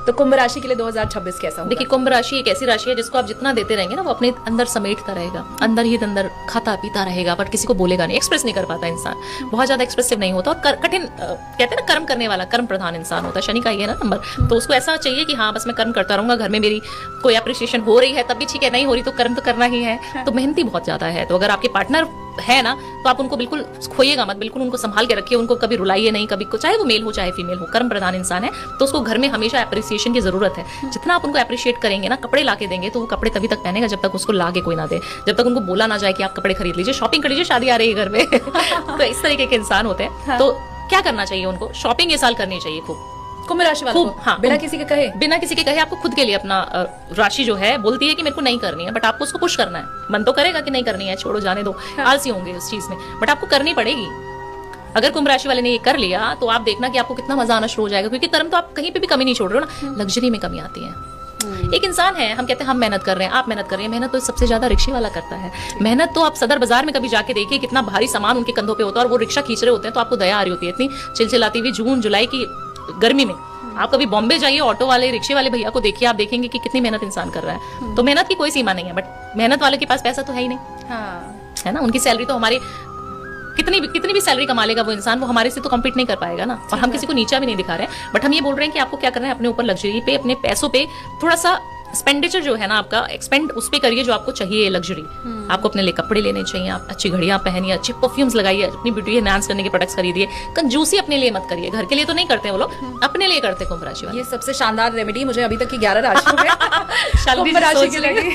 तो कुंभ राशि के लिए 2026 कैसा होगा? देखिए, कुंभ राशि एक ऐसी राशि है जिसको आप जितना देते रहेंगे ना, वो अपने अंदर समेटता रहेगा, अंदर ही अंदर खाता पीता रहेगा, बट किसी को बोलेगा नहीं, एक्सप्रेस नहीं कर पाता इंसान, बहुत ज्यादा एक्सप्रेसिव नहीं होता, और कठिन कहते हैं ना, कर्म करने वाला, कर्म प्रधान इंसान होता है। शनि का ये ना नंबर, तो उसको ऐसा चाहिए कि हाँ बस मैं कर्म करता रहूंगा, घर में मेरी कोई अप्रिसिएशन हो रही है तब भी ठीक है, नहीं हो रही तो कर्म तो करना ही है। तो मेहनती बहुत ज्यादा है। तो अगर आपके पार्टनर है ना, तो आप उनको बिल्कुल खोइएगा मत, बिल्कुल उनको संभाल के रखिए, उनको कभी रुलाइए नहीं, कभी चाहे वो मेल हो चाहे फीमेल हो, कर्म प्रधान इंसान है, तो उसको घर में हमेशा अप्रिसिएशन की जरूरत है। जितना आप उनको अप्रिशिएट करेंगे ना, कपड़े लाके देंगे तो वो कपड़े तभी तक पहनेगा जब तक उसको लाके कोई ना दे, जब तक उनको बोला ना जाए कि आप कपड़े खरीद लीजिए, शॉपिंग कर लीजिए, शादी आ रही है घर में। तो इस तरीके के इंसान होते हैं। तो क्या करना चाहिए उनको? शॉपिंग ये साल करनी चाहिए खूब, कुंभ राशि वालों को। हाँ, बिना किसी के कहे, बिना किसी के कहे आपको खुद के लिए अपना राशि जो है बोलती है कि मेरे को नहीं करनी है, बट आपको उसको पुश करना है। मन तो करेगा कि नहीं करनी है, छोड़ो जाने दो, आलसी होंगे उस चीज में, बट आपको करनी पड़ेगी। अगर कुंभ राशि वाले ने ये कर लिया तो आप देखना कि आपको कितना मजा आना शुरू हो जाएगा, क्योंकि कर्म तो आप कहीं पे भी कमी नहीं छोड़ रहे हो ना, लग्जरी में कमी आती है। एक इंसान है, हम कहते हैं हम मेहनत कर रहे हैं, आप मेहनत कर रहे हैं, मेहनत तो सबसे ज्यादा रिक्शे वाला करता है। मेहनत तो आप सदर बाजार में कभी जाके देखिए, कितना भारी सामान उनके कंधों पे होता है और वो रिक्शा खींच रहे होते हैं, तो आपको दया आ रही होती है। इतनी चिलचिलाती हुई जून जुलाई की गर्मी में आप कभी बॉम्बे जाइए, ऑटो वाले रिक्शे वाले भैया को देखिए, आप देखेंगे कि कितनी मेहनत इंसान कर रहा है। तो मेहनत की कोई सीमा नहीं है, बट मेहनत वाले के पास पैसा तो है ही नहीं, है ना। उनकी सैलरी तो हमारी कितनी भी सैलरी कमा लेगा वो इंसान, वो हमारे से तो कम्पीट नहीं कर पाएगा ना। और हम किसी को नीचा भी नहीं दिखा रहे हैं, बट हम ये बोल रहे हैं कि आपको क्या करना है, अपने ऊपर लग्जरी पे, अपने पैसों पे थोड़ा सा एक्सपेंडिचर जो है ना आपका, एक्सपेंड उस पे करिए जो आपको चाहिए लग्जरी। आपको अपने लिए कपड़े लेने चाहिए, आप अच्छी घड़ियां पहनिए, अच्छे परफ्यूम्स लगाइए, अपनी ब्यूटी एनहांस करने के प्रोडक्ट्स खरीदिए। कंजूसी अपने लिए मत करिए, घर के लिए तो नहीं करते वो लोग, अपने लिए करते कुंभ राशि वाले। ये सबसे शानदार रेमेडी मुझे अभी तक की 11 राशियों में कुंभ राशि की लगी।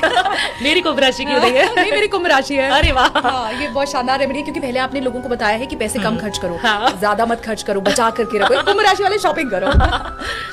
मेरी कुंभ राशि की लगी है। नहीं, मेरी कुंभ राशि है। अरे वाह, हाँ, ये बहुत शानदार रेमेडी है, क्योंकि पहले आपने लोगों को बताया है कि पैसे कम खर्च करो, ज्यादा मत खर्च करो, बचा करके रखो। कुंभ राशि वाले शॉपिंग करो।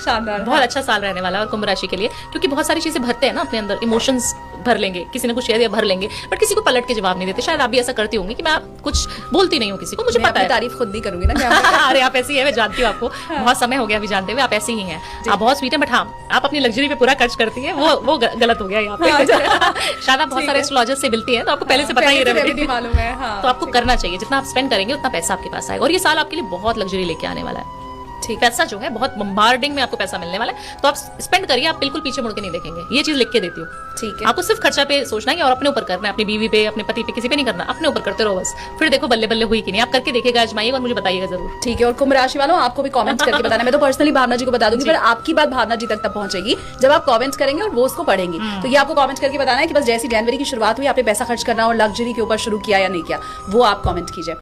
शानदार, बहुत अच्छा साल रहने वाला है और कुंभ राशि के लिए, क्योंकि बहुत सारी चीजें भरते हैं ना अपने अंदर, इमोशंस भर लेंगे, किसी ने कुछ शेयर दिया भर लेंगे, बट किसी को पलट के जवाब नहीं देते। शायद आप भी ऐसा करती होंगी कि मैं कुछ बोलती नहीं हूँ किसी को, मुझे पता है। तारीफ खुद नहीं करूंगी ना। अरे आप ऐसी है, मैं जानती हूँ आपको, बहुत समय हो गया अभी जानते हुए, आप ऐसी ही हैं, आप बहुत स्वीट है, बट हाँ आप अपनी लग्जरी पे पूरा खर्च करती है, वो गलत हो गया यहाँ पे। शायद आप बहुत सारे एस्ट्रोलॉजर से मिलती है, तो आपको पहले से पता ही रेमेडी मालूम है। तो आपको करना चाहिए, जितना आप स्पेंड करेंगे उतना पैसा आपके पास आएगा, और ये साल आपके लिए बहुत लग्जरी लेके आने वाला है। ठीक, पैसा जो है बहुत बम्बार्डिंग में आपको पैसा मिलने वाला है, तो आप स्पेंड करिए, आप बिल्कुल पीछे मुड़ के नहीं देखेंगे। ये चीज लिख के देती हूँ, ठीक है। आपको सिर्फ खर्चा पे सोचना है और अपने ऊपर करना है, अपनी बीवी पे, अपने पति पे, किसी पे नहीं करना, अपने ऊपर करते रहो बस। फिर देखो बल्ले बल्ले हुई कि नहीं, आप करके देखिएगा, आजमाइएगा और मुझे बताइएगा जरूर, ठीक है। और कुंभ राशि वालों, आपको भी कमेंट्स करके बताना। मैं तो पर्सनली भावना जी को बता दूंगी, पर आपकी बात भावना जी तक पहुंचेगी जब आप कमेंट्स करेंगे और वो उसको पढ़ेंगी। तो ये आपको कमेंट्स करके बताना है कि बस जैसी जनवरी की शुरुआत हुई, आपने पैसा खर्च करना और लग्जरी के ऊपर शुरू किया या नहीं किया, वो आप कमेंट कीजिए।